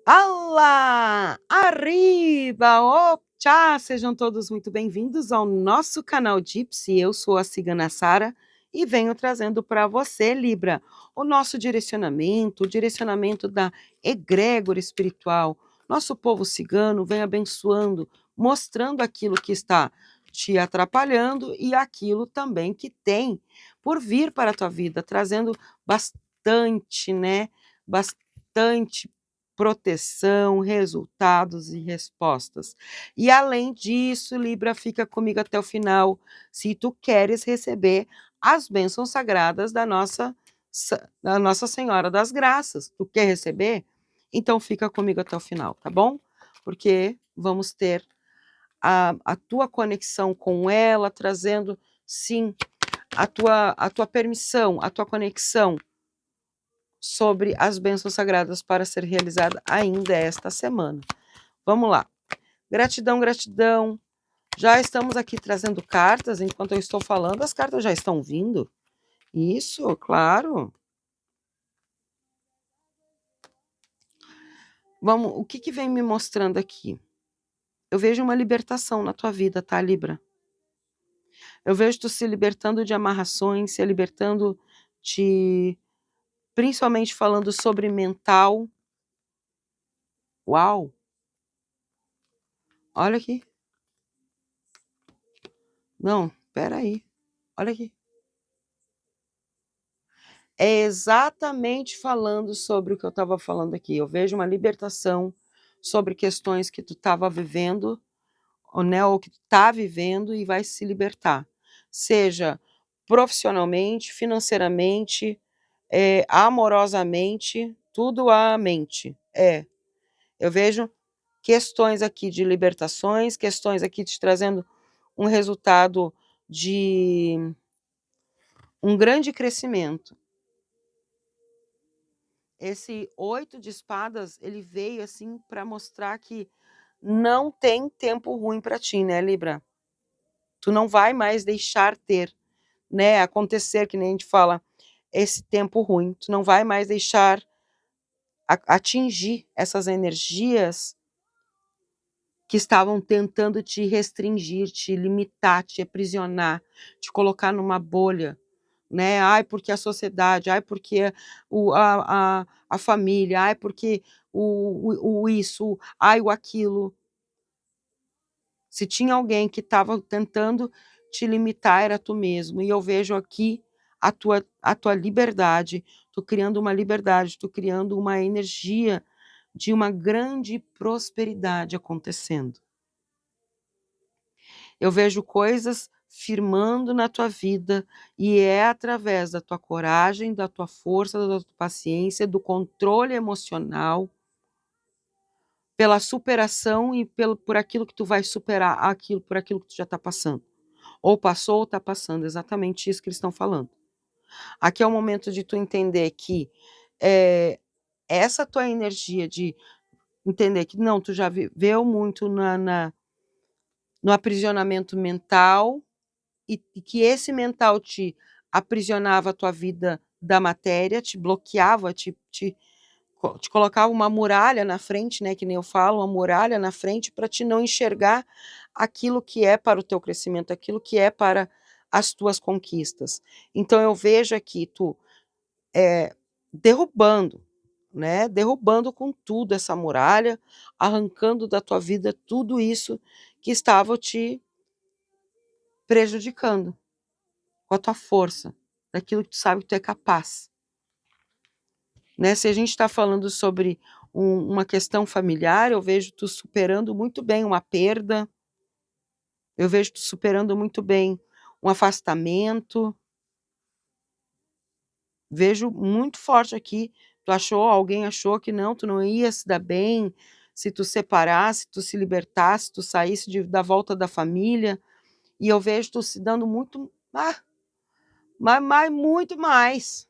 Alá! Arriba! Tchau! Sejam todos muito bem-vindos ao nosso canal Gypsy. Eu sou a Cigana Sara e venho trazendo para você, Libra, o nosso direcionamento, o direcionamento da egrégora espiritual. Nosso povo cigano vem abençoando, mostrando aquilo que está te atrapalhando e aquilo também que tem por vir para a tua vida, trazendo bastante, né? Bastante proteção, resultados e respostas. E além disso, Libra, fica comigo até o final, se tu queres receber as bênçãos sagradas da Nossa Senhora das Graças. Tu quer receber? Então fica comigo até o final, tá bom? Porque vamos ter a tua conexão com ela, trazendo, sim, a tua permissão, a tua conexão sobre as bênçãos sagradas para ser realizada ainda esta semana. Vamos lá. Gratidão, gratidão. Já estamos aqui trazendo cartas, enquanto eu estou falando, as cartas já estão vindo. Isso, claro. Vamos, o que vem me mostrando aqui? Eu vejo uma libertação na tua vida, tá, Libra? Eu vejo tu se libertando de amarrações, se libertando de, principalmente falando sobre mental. Uau! Olha aqui. Não, peraí. Olha aqui. É exatamente falando sobre o que eu estava falando aqui. Eu vejo uma libertação sobre questões que tu estava vivendo, ou que tu está vivendo e vai se libertar. Seja profissionalmente, financeiramente, amorosamente, tudo à mente. Eu vejo questões aqui de libertações, questões aqui te trazendo um resultado de um grande crescimento. Esse 8 de espadas, ele veio assim para mostrar que não tem tempo ruim para ti, né, Libra? Tu não vai mais deixar ter, né, acontecer, que nem a gente fala, esse tempo ruim. Tu não vai mais deixar atingir essas energias que estavam tentando te restringir, te limitar, te aprisionar, te colocar numa bolha, né? Ai, porque a sociedade, ai, porque a família, ai, porque o isso, ai, o aquilo. Se tinha alguém que estava tentando te limitar, era tu mesmo. E eu vejo aqui a tua liberdade, tu criando uma liberdade, tu criando uma energia de uma grande prosperidade acontecendo. Eu vejo coisas firmando na tua vida e é através da tua coragem, da tua força, da tua paciência, do controle emocional, pela superação e por aquilo que tu vai superar, por aquilo que tu já está passando. Ou passou ou está passando, exatamente isso que eles estão falando. Aqui é o momento de tu entender que essa tua energia de entender que não, tu já viveu muito no aprisionamento mental, e que esse mental te aprisionava a tua vida da matéria, te bloqueava, te colocava uma muralha na frente, né, que nem eu falo, uma muralha na frente para te não enxergar aquilo que é para o teu crescimento, aquilo que é para as tuas conquistas. Então eu vejo aqui tu derrubando, né, derrubando com tudo essa muralha, arrancando da tua vida tudo isso que estava te prejudicando com a tua força, daquilo que tu sabe que tu é capaz. Né? Se a gente está falando sobre uma questão familiar, eu vejo tu superando muito bem uma perda, eu vejo tu superando muito bem um afastamento, vejo muito forte aqui, alguém achou que não, tu não ia se dar bem, se tu separasse, tu se libertasse, tu saísse da volta da família, e eu vejo tu se dando muito, mas muito mais.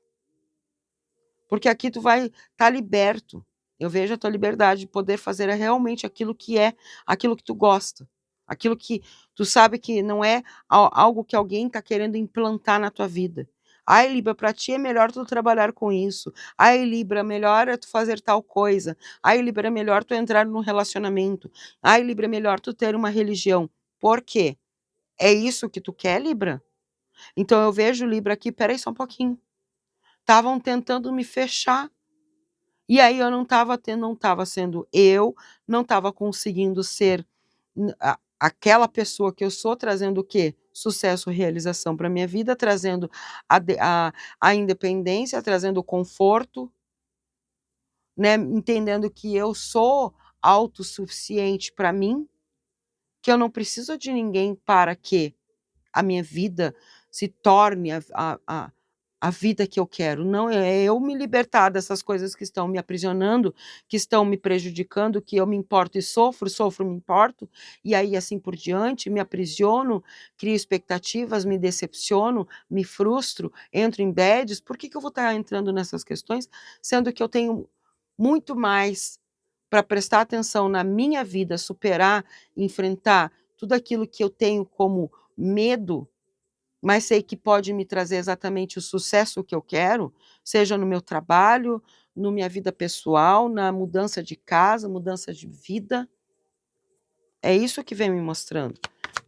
Porque aqui tu vai estar liberto. Eu vejo a tua liberdade de poder fazer realmente aquilo que tu gosta. Aquilo que tu sabe que não é algo que alguém está querendo implantar na tua vida. Ai, Libra, para ti é melhor tu trabalhar com isso. Ai, Libra, melhor é tu fazer tal coisa. Ai, Libra, é melhor tu entrar num relacionamento. Ai, Libra, é melhor tu ter uma religião. Por quê? É isso que tu quer, Libra? Então eu vejo, Libra, aqui, peraí só um pouquinho. Estavam tentando me fechar. E aí eu não estava sendo eu, não estava conseguindo ser aquela pessoa que eu sou, trazendo o quê? Sucesso, realização para minha vida, trazendo a independência, trazendo o conforto, né? Entendendo que eu sou autossuficiente para mim, que eu não preciso de ninguém para que a minha vida se torne a vida que eu quero. Não, é eu me libertar dessas coisas que estão me aprisionando, que estão me prejudicando, que eu me importo e sofro, sofro, me importo, e aí assim por diante, me aprisiono, crio expectativas, me decepciono, me frustro, entro em bads. Por que eu vou estar entrando nessas questões, sendo que eu tenho muito mais para prestar atenção na minha vida, superar, enfrentar tudo aquilo que eu tenho como medo, mas sei que pode me trazer exatamente o sucesso que eu quero, seja no meu trabalho, na minha vida pessoal, na mudança de casa, mudança de vida. É isso que vem me mostrando.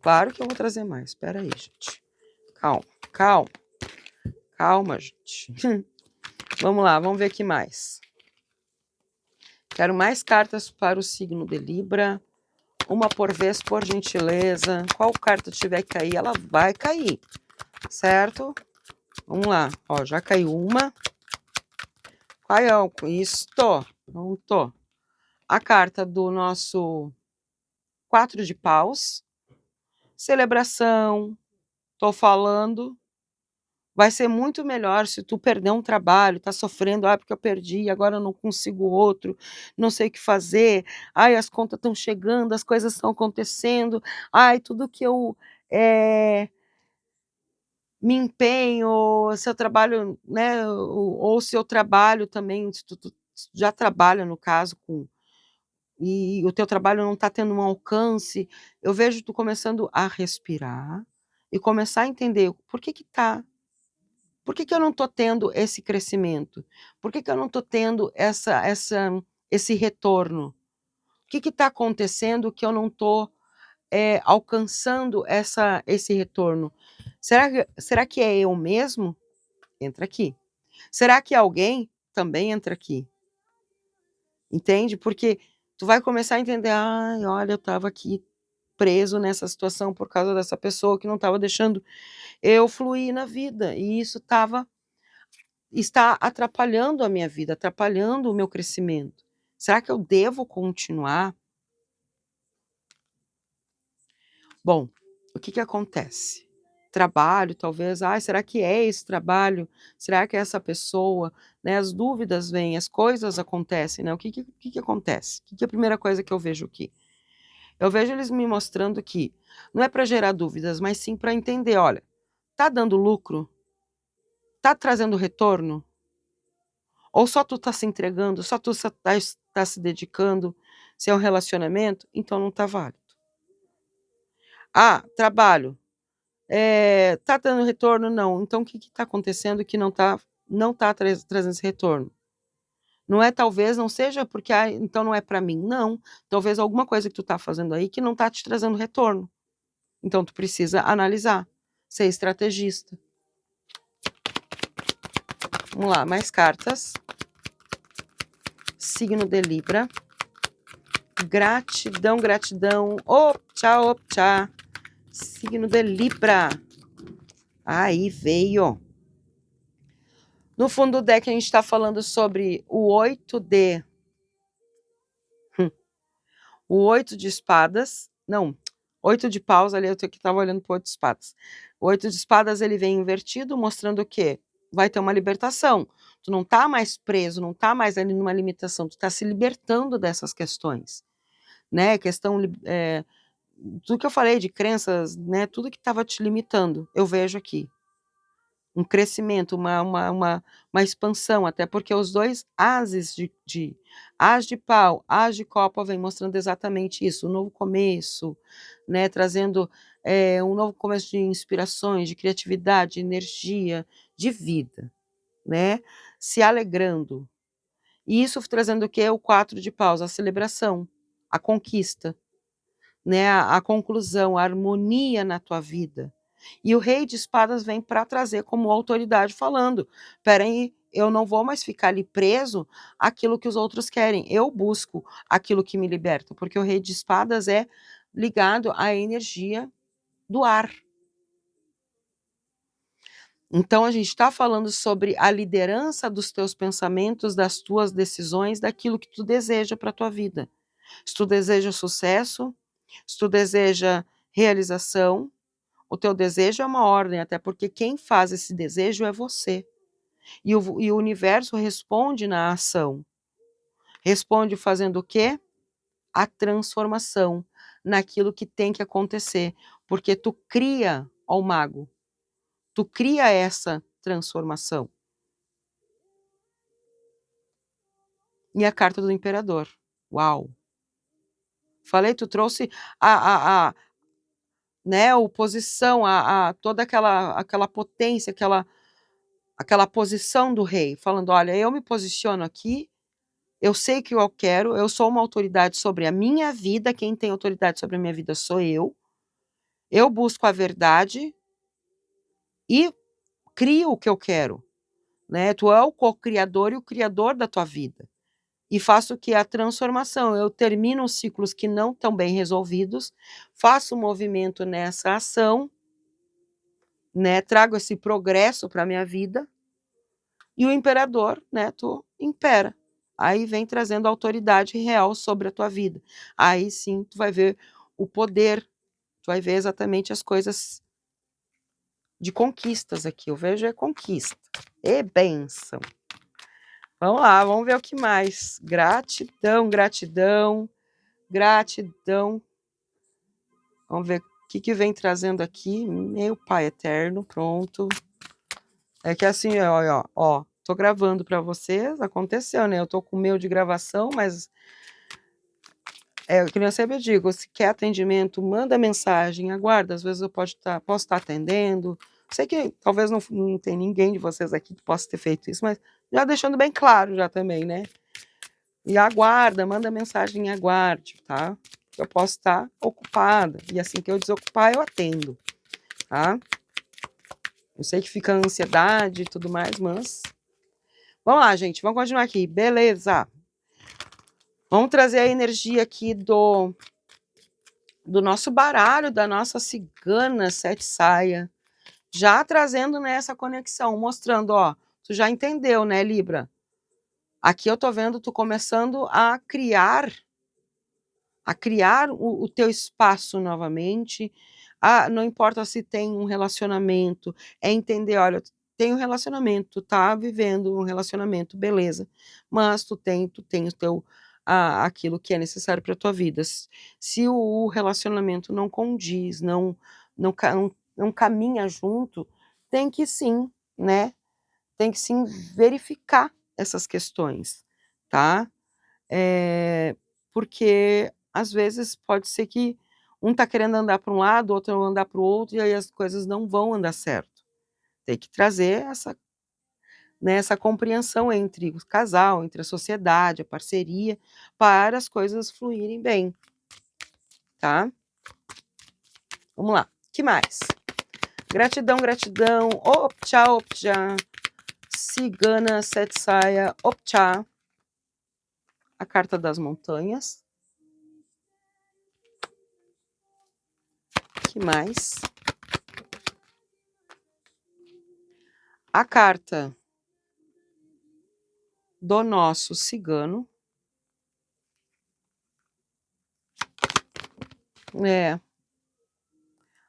Claro que eu vou trazer mais. Espera aí, gente. Calma, calma. Calma, gente. Vamos lá, vamos ver aqui mais. Quero mais cartas para o signo de Libra. Uma por vez, por gentileza. Qual carta tiver que cair, ela vai cair. Certo? Vamos lá. Ó, já caiu uma. Qual é o isto? Pronto. A carta do nosso 4 de paus. Celebração. Tô falando. Vai ser muito melhor se tu perder um trabalho, tá sofrendo, porque eu perdi, agora eu não consigo outro, não sei o que fazer, ai, as contas estão chegando, as coisas estão acontecendo, ai, tudo que eu me empenho, se eu trabalho, né, ou se eu trabalho também, se tu já trabalha, no caso, e o teu trabalho não está tendo um alcance, eu vejo tu começando a respirar e começar a entender por que eu não estou tendo esse crescimento? Por que eu não estou tendo esse retorno? O que está acontecendo que eu não estou alcançando esse retorno? Será que é eu mesmo? Entra aqui. Será que é alguém? Também entra aqui. Entende? Porque tu vai começar a entender, ai, olha, eu estava aqui preso nessa situação por causa dessa pessoa que não estava deixando eu fluir na vida, e isso está atrapalhando a minha vida, atrapalhando o meu crescimento. Será que eu devo continuar? Bom, o que acontece? Trabalho, talvez, será que é esse trabalho? Será que é essa pessoa? Né, as dúvidas vêm, as coisas acontecem, né? O que acontece? O que é a primeira coisa que eu vejo aqui? Eu vejo eles me mostrando que não é para gerar dúvidas, mas sim para entender, olha, tá dando lucro? Tá trazendo retorno? Ou só tu tá se entregando, só tu tá se dedicando? Se é um relacionamento, então não tá válido. Trabalho. Tá dando retorno? Não. Então o que tá acontecendo que não tá trazendo esse retorno? Não é, talvez não seja porque, então não é para mim. Não. Talvez alguma coisa que tu tá fazendo aí que não tá te trazendo retorno. Então tu precisa analisar, ser estrategista. Vamos lá, mais cartas. Signo de Libra. Gratidão, gratidão. Optcha, optcha. Signo de Libra. Aí veio. No fundo do deck a gente está falando sobre o 8 de... O 8 de espadas. Não, 8 de paus, ali eu que estava olhando para o 8 de espadas. O 8 de espadas ele vem invertido, mostrando o quê? Vai ter uma libertação. Tu não tá mais preso, não tá mais ali numa limitação, tu tá se libertando dessas questões, né? Questão, tudo que eu falei de crenças, né? Tudo que estava te limitando, eu vejo aqui. Um crescimento, uma expansão, até porque os dois ases as de pau, as de copa, vem mostrando exatamente isso, um novo começo, né, trazendo um novo começo de inspirações, de criatividade, de energia, de vida, né, se alegrando. E isso trazendo o quê? O 4 de paus, a celebração, a conquista, né, a conclusão, a harmonia na tua vida. E o rei de espadas vem para trazer como autoridade falando: "Espera aí, eu não vou mais ficar ali preso àquilo que os outros querem, eu busco aquilo que me liberta", porque o rei de espadas é ligado à energia do ar. Então a gente está falando sobre a liderança dos teus pensamentos, das tuas decisões, daquilo que tu deseja para a tua vida. Se tu deseja sucesso, se tu deseja realização, o teu desejo é uma ordem, até porque quem faz esse desejo é você. E o universo responde na ação. Responde fazendo o quê? A transformação naquilo que tem que acontecer. Porque tu cria, ó mago, tu cria essa transformação. E a carta do imperador. Uau! Falei, tu trouxe a né, a oposição, a toda aquela potência, aquela posição do rei, falando: "Olha, eu me posiciono aqui, eu sei o que eu quero, eu sou uma autoridade sobre a minha vida, quem tem autoridade sobre a minha vida sou eu busco a verdade e crio o que eu quero", né, tu é o co-criador e o criador da tua vida. E faço que a transformação, eu termino os ciclos que não estão bem resolvidos, faço um movimento nessa ação, né, trago esse progresso para a minha vida, e o imperador, né, tu impera. Aí vem trazendo autoridade real sobre a tua vida. Aí sim tu vai ver o poder, tu vai ver exatamente as coisas de conquistas aqui, eu vejo é conquista, e bênção. Vamos lá, vamos ver o que mais. Gratidão, gratidão, gratidão. Vamos ver o que vem trazendo aqui. Meu Pai eterno, pronto. É que assim, ó, tô gravando para vocês, aconteceu, né? Eu tô com o meu de gravação, mas que nem eu sempre digo, se quer atendimento, manda mensagem, aguarda, às vezes eu posso estar atendendo. Sei que talvez não tem ninguém de vocês aqui que possa ter feito isso, mas já deixando bem claro já também, né? E aguarda, manda mensagem e aguarde, tá? Eu posso estar ocupada, e assim que eu desocupar, eu atendo, tá? Eu sei que fica ansiedade e tudo mais, mas... Vamos lá, gente, vamos continuar aqui, beleza. Vamos trazer a energia aqui do nosso baralho, da nossa cigana sete saia, já trazendo nessa conexão, mostrando, ó, tu já entendeu, né, Libra? Aqui eu tô vendo tu começando a criar o teu espaço novamente, não importa se tem um relacionamento, é entender, olha, tem um relacionamento, tu tá vivendo um relacionamento, beleza, mas tu tem o teu aquilo que é necessário para tua vida. Se o relacionamento não condiz, não caminha junto, tem que sim, né, tem que sim verificar essas questões, tá? Porque às vezes pode ser que um tá querendo andar para um lado, o outro andar para o outro, e aí as coisas não vão andar certo. Tem que trazer essa, né, essa compreensão entre o casal, entre a sociedade, a parceria, para as coisas fluírem bem, tá? Vamos lá, que mais? Gratidão, gratidão, optcha, optcha, cigana, sete saia, optcha, a carta das montanhas. Que mais? A carta do nosso cigano.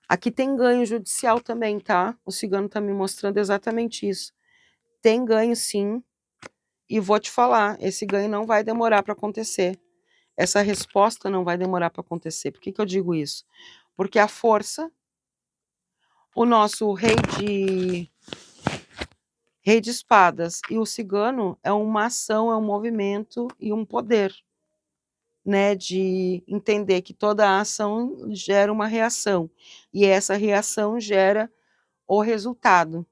Aqui tem ganho judicial também, tá? O cigano tá me mostrando exatamente isso. Tem ganho sim, e vou te falar, esse ganho não vai demorar para acontecer. Essa resposta não vai demorar para acontecer. Por que eu digo isso? Porque a força, o nosso rei de espadas e o cigano é uma ação, é um movimento e um poder, né, de entender que toda ação gera uma reação, e essa reação gera o resultado.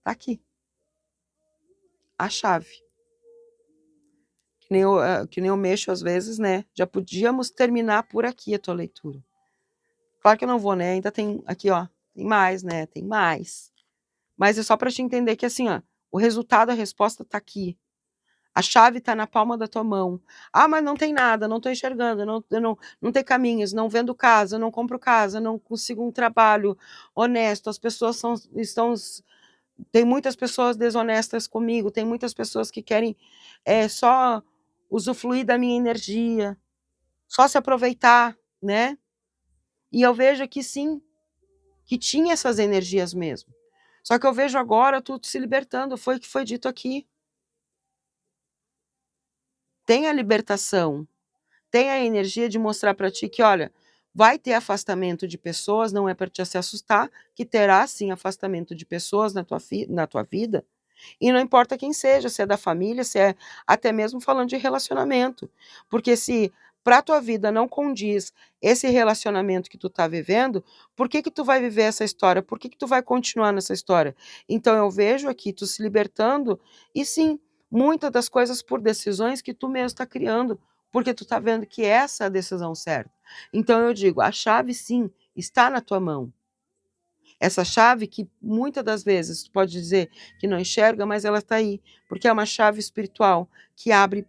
Tá aqui. A chave. Que nem eu mexo às vezes, né? Já podíamos terminar por aqui a tua leitura. Claro que eu não vou, né? Ainda tem aqui, ó. Tem mais, né? Tem mais. Mas é só para te entender que assim, ó, o resultado, a resposta tá aqui. A chave tá na palma da tua mão. Ah, mas não tem nada, não tô enxergando, não tem caminhos, não vendo casa, não compro casa, não consigo um trabalho honesto, as pessoas tem muitas pessoas desonestas comigo, tem muitas pessoas que querem só usufruir da minha energia, só se aproveitar, né? E eu vejo que sim, que tinha essas energias mesmo. Só que eu vejo agora tu se libertando, foi o que foi dito aqui. Tem a libertação, tem a energia de mostrar para ti que, olha, vai ter afastamento de pessoas, não é para te se assustar, que terá sim afastamento de pessoas na tua vida, e não importa quem seja, se é da família, se é até mesmo falando de relacionamento. Porque se para tua vida não condiz esse relacionamento que tu tá vivendo, por que que tu vai viver essa história? Por que que tu vai continuar nessa história? Então eu vejo aqui tu se libertando e sim, muitas das coisas por decisões que tu mesmo está criando, porque tu tá vendo que essa é a decisão certa. Então eu digo, a chave sim está na tua mão. Essa chave que muitas das vezes tu pode dizer que não enxerga, mas ela está aí, porque é uma chave espiritual que abre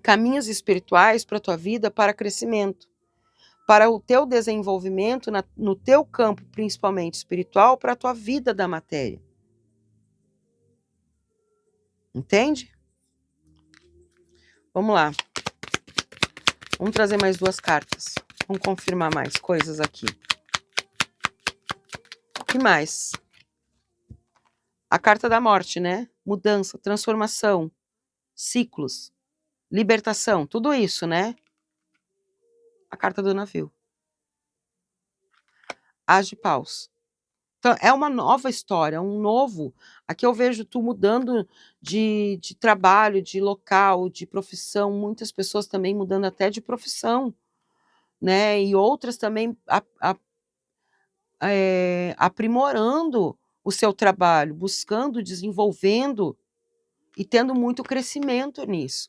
caminhos espirituais para a tua vida, para crescimento, para o teu desenvolvimento no teu campo, principalmente espiritual, para a tua vida da matéria. Entende? Vamos lá. Vamos trazer mais 2 cartas. Vamos confirmar mais coisas aqui. O que mais? A carta da morte, né? Mudança, transformação, ciclos, libertação, tudo isso, né? A carta do navio. As de paus. Então, é uma nova história, um novo. Aqui eu vejo tu mudando de trabalho, de local, de profissão, muitas pessoas também mudando até de profissão, né? E outras também aprimorando o seu trabalho, buscando, desenvolvendo e tendo muito crescimento nisso.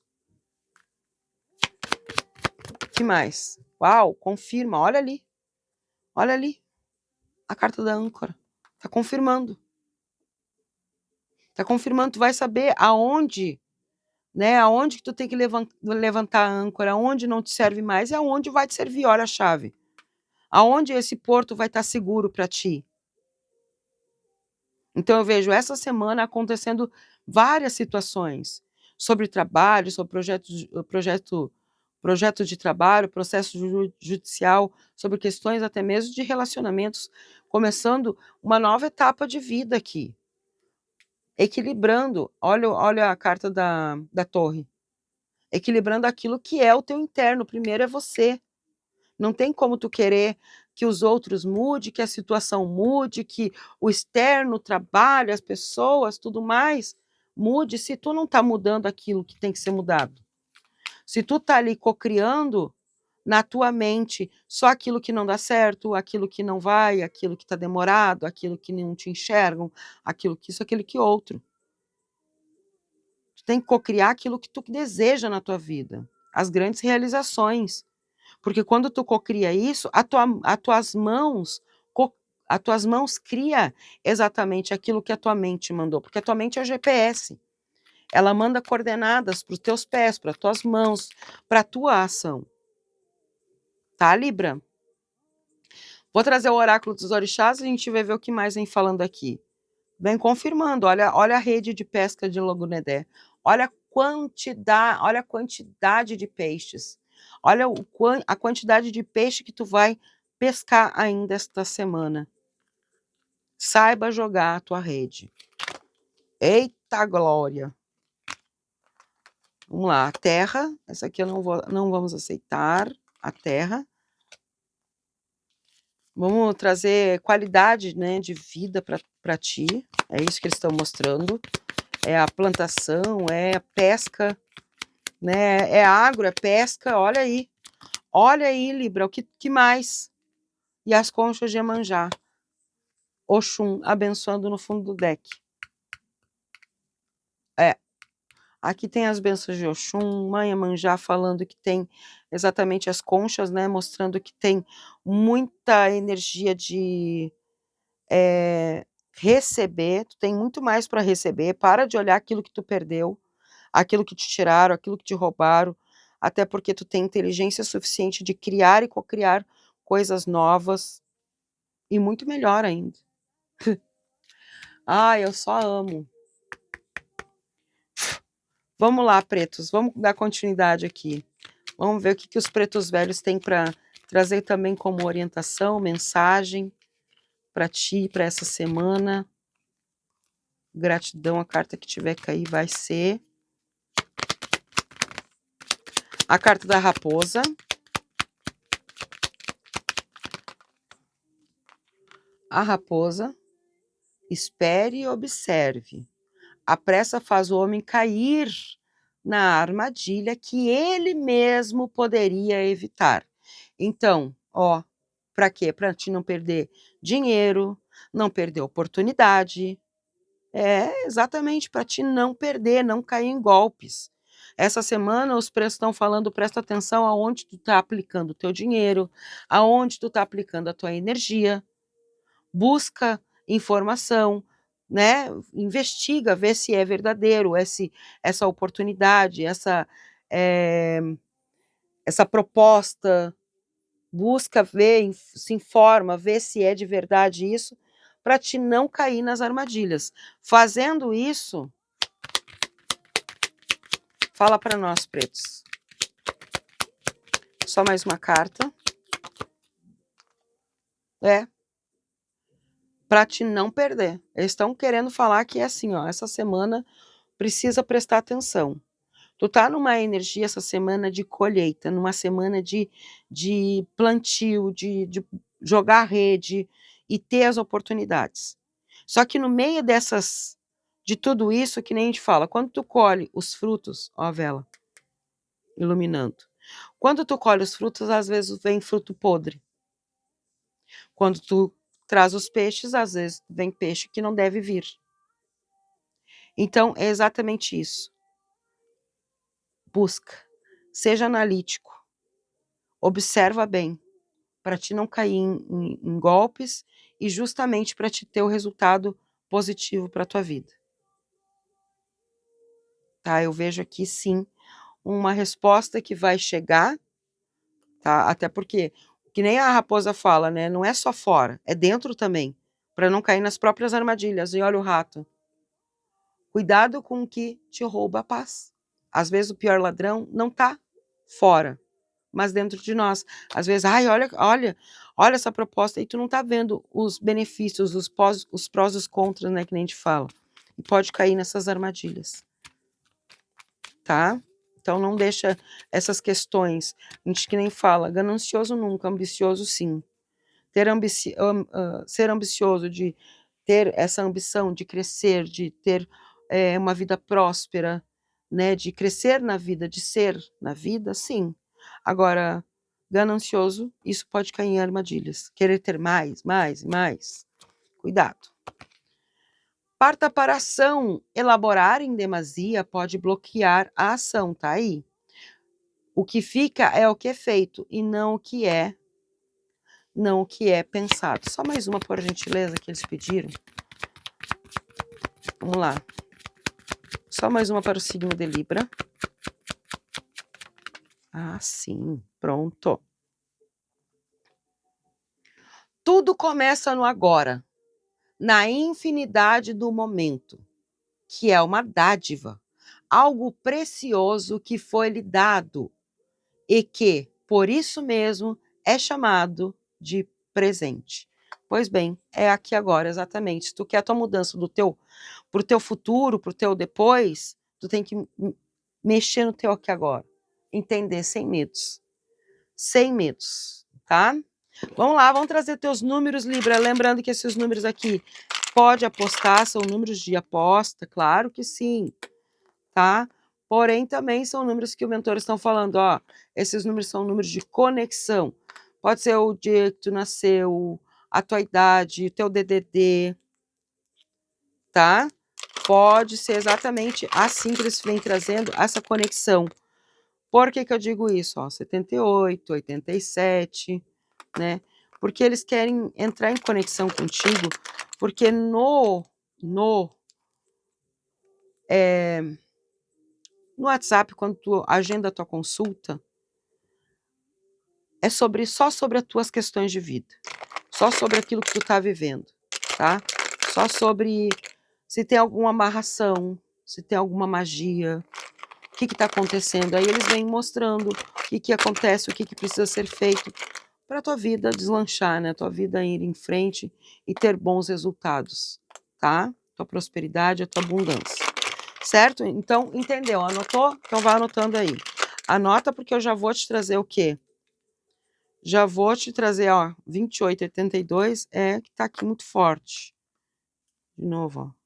O que mais? Uau, confirma, olha ali. Olha ali. A carta da âncora. Tá confirmando. Tá confirmando, tu vai saber aonde, né? Aonde que tu tem que levantar a âncora, aonde não te serve mais e aonde vai te servir, olha a chave. Aonde esse porto vai estar seguro para ti. Então eu vejo essa semana acontecendo várias situações sobre trabalho, sobre projeto de trabalho, processo judicial, sobre questões até mesmo de relacionamentos, começando uma nova etapa de vida aqui. Equilibrando, olha a carta da torre, equilibrando aquilo que é o teu interno, primeiro é você. Não tem como tu querer que os outros mude, que a situação mude, que o externo, o trabalho, as pessoas, tudo mais, mude, se tu não tá mudando aquilo que tem que ser mudado. Se tu tá ali cocriando na tua mente só aquilo que não dá certo, aquilo que não vai, aquilo que tá demorado, aquilo que não te enxergam, aquilo que isso, aquilo que outro. Tu tem que cocriar aquilo que tu deseja na tua vida, as grandes realizações. Porque quando tu cocria isso, as tuas mãos cria exatamente aquilo que a tua mente mandou, porque a tua mente é o GPS. Ela manda coordenadas para os teus pés, para as tuas mãos, para a tua ação. Tá, Libra? Vou trazer o oráculo dos orixás e a gente vai ver o que mais vem falando aqui. Vem confirmando, olha a rede de pesca de Logunedé. Olha a quantidade de peixes. Olha a quantidade de peixe que tu vai pescar ainda esta semana. Saiba jogar a tua rede. Eita glória! Vamos lá, a terra. Essa aqui não vamos aceitar. A terra. Vamos trazer qualidade, né, de vida para ti. É isso que eles estão mostrando. É a plantação, é a pesca, né? É agro, é pesca. Olha aí, Libra, o que mais? E as conchas de Iemanjá. Oxum abençoando no fundo do deck. É. Aqui tem as bênçãos de Oxum, Mãe Iemanjá falando que tem exatamente as conchas, né, mostrando que tem muita energia de receber, tu tem muito mais para receber, para de olhar aquilo que tu perdeu, aquilo que te tiraram, aquilo que te roubaram, até porque tu tem inteligência suficiente de criar e cocriar coisas novas e muito melhor ainda. Ai, eu só amo. Vamos lá, pretos, vamos dar continuidade aqui. Vamos ver o que os pretos velhos têm para trazer também como orientação, mensagem para ti, para essa semana. Gratidão, a carta que tiver que cair vai ser a carta da raposa. A raposa, espere e observe. A pressa faz o homem cair na armadilha que ele mesmo poderia evitar. Então, ó, para quê? Para te não perder dinheiro, não perder oportunidade. É, exatamente, para te não perder, não cair em golpes. Essa semana os preços estão falando, presta atenção aonde tu está aplicando o teu dinheiro, aonde tu está aplicando a tua energia. Busca informação, né? Investiga, vê se é verdadeiro, essa oportunidade, essa proposta. Busca ver, se informa, vê se é de verdade isso, para te não cair nas armadilhas. Fazendo isso, fala para nós, pretos. Só mais uma carta. Para te não perder. Eles estão querendo falar que é assim, ó, essa semana precisa prestar atenção. Tu tá numa energia essa semana de colheita, numa semana de plantio, de jogar rede e ter as oportunidades. Só que no meio de tudo isso, que nem a gente fala, quando tu colhe os frutos, ó a vela, iluminando. Quando tu colhe os frutos, às vezes vem fruto podre. Quando tu traz os peixes, às vezes vem peixe que não deve vir. Então, é exatamente isso. Busca, seja analítico, observa bem, para te não cair em golpes e justamente para te ter o resultado positivo para a tua vida. Tá? Eu vejo aqui, sim, uma resposta que vai chegar, tá? Até porque, que nem a raposa fala, né? Não é só fora, é dentro também, para não cair nas próprias armadilhas. E olha o rato. Cuidado com o que te rouba a paz. Às vezes o pior ladrão não tá fora, mas dentro de nós. Às vezes, ai, olha essa proposta aí, tu não tá vendo os benefícios, os prós e os contras, né, que nem a gente fala. E pode cair nessas armadilhas, tá? Então não deixa essas questões, a gente que nem fala, ganancioso nunca, ambicioso sim. Ser ambicioso, de ter essa ambição de crescer, de ter uma vida próspera, né, de crescer na vida, de ser na vida, sim. Agora, ganancioso, isso pode cair em armadilhas. Querer ter mais, mais e mais. Cuidado. Parta para a ação. Elaborar em demasia pode bloquear a ação, tá aí? O que fica é o que é feito e não o que é pensado. Só mais uma, por gentileza, que eles pediram. Vamos lá. Só mais uma para o signo de Libra. Ah, sim. Pronto. Tudo começa no agora, na infinidade do momento, que é uma dádiva, algo precioso que foi lhe dado e que, por isso mesmo, é chamado de presente. Pois bem, é aqui agora, exatamente. Se tu quer a tua mudança pro teu futuro, pro teu depois, tu tem que mexer no teu aqui agora. Entender sem medos. Sem medos, tá? Vamos lá, vamos trazer teus números, Libra. Lembrando que esses números aqui pode apostar, são números de aposta, claro que sim, tá? Porém, também são números que o mentor estão falando, ó, esses números são números de conexão. Pode ser o dia que tu nasceu, a tua idade, o teu DDD, tá? Pode ser exatamente assim que eles vêm trazendo essa conexão. Por que que eu digo isso? Ó, 78, 87, né? Porque eles querem entrar em conexão contigo, porque no WhatsApp, quando tu agenda a tua consulta, é só sobre as tuas questões de vida, só sobre aquilo que tu tá vivendo, tá? Só sobre se tem alguma amarração, se tem alguma magia, o que está acontecendo. Aí eles vêm mostrando o que acontece, o que precisa ser feito para a tua vida deslanchar, né? Tua vida ir em frente e ter bons resultados, tá? Tua prosperidade, a tua abundância. Certo? Então, entendeu? Anotou? Então vai anotando aí. Anota porque eu já vou te trazer o quê? Já vou te trazer, ó, 2882 que tá aqui muito forte. De novo, ó.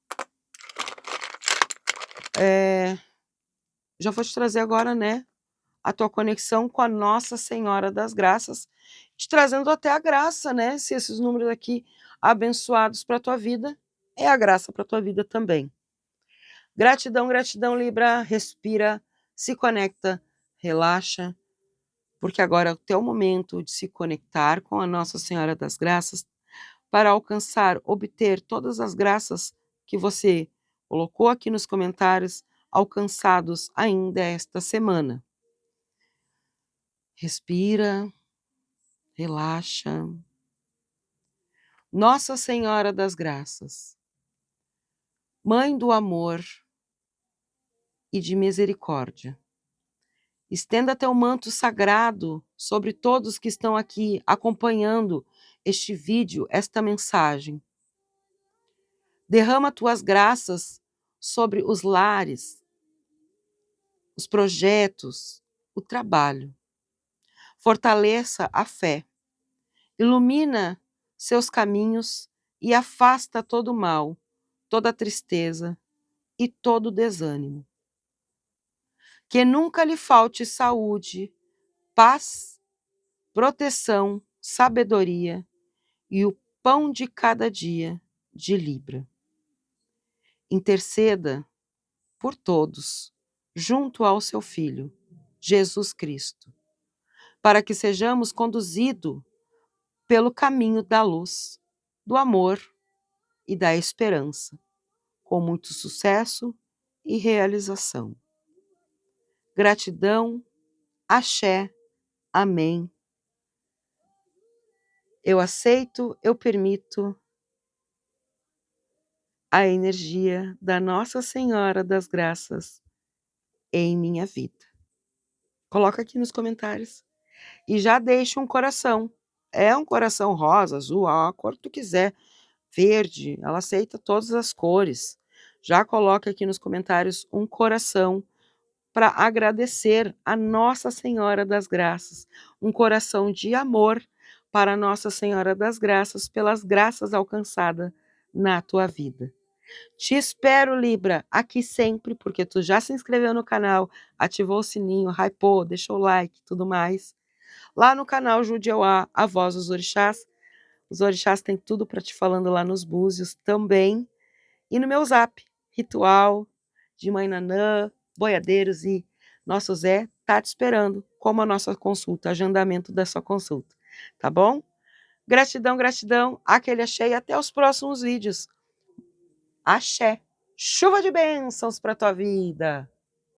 Já vou te trazer agora, né, a tua conexão com a Nossa Senhora das Graças, te trazendo até a graça, né? Se esses números aqui abençoados para tua vida, é a graça para tua vida também. Gratidão, gratidão, Libra. Respira, se conecta, relaxa, porque agora é o teu momento de se conectar com a Nossa Senhora das Graças para alcançar, obter todas as graças que você colocou aqui nos comentários, alcançados ainda esta semana. Respira, relaxa. Nossa Senhora das Graças, Mãe do amor e de misericórdia, estenda teu manto sagrado sobre todos que estão aqui acompanhando este vídeo, esta mensagem. Derrama tuas graças sobre os lares, os projetos, o trabalho. Fortaleça a fé. Ilumina seus caminhos e afasta todo o mal, toda a tristeza e todo o desânimo. Que nunca lhe falte saúde, paz, proteção, sabedoria e o pão de cada dia de Libra. Interceda por todos, junto ao seu Filho, Jesus Cristo, para que sejamos conduzidos pelo caminho da luz, do amor e da esperança, com muito sucesso e realização. Gratidão, axé, amém. Eu aceito, eu permito a energia da Nossa Senhora das Graças em minha vida. Coloca aqui nos comentários e já deixa um coração. É um coração rosa, azul, a cor que tu quiser, verde, ela aceita todas as cores. Já coloca aqui nos comentários um coração para agradecer a Nossa Senhora das Graças, um coração de amor para Nossa Senhora das Graças pelas graças alcançadas na tua vida. Te espero, Libra, aqui sempre, porque tu já se inscreveu no canal, ativou o sininho, hypou, deixou o like, tudo mais. Lá no canal Judeuá, a voz dos orixás. Os orixás têm tudo para te falando lá nos búzios também. E no meu zap, ritual de Mãe Nanã, boiadeiros e nosso Zé tá te esperando como a nossa consulta, agendamento da sua consulta, tá bom? Gratidão, gratidão, aquele axé e até os próximos vídeos. Axé, chuva de bênçãos para tua vida.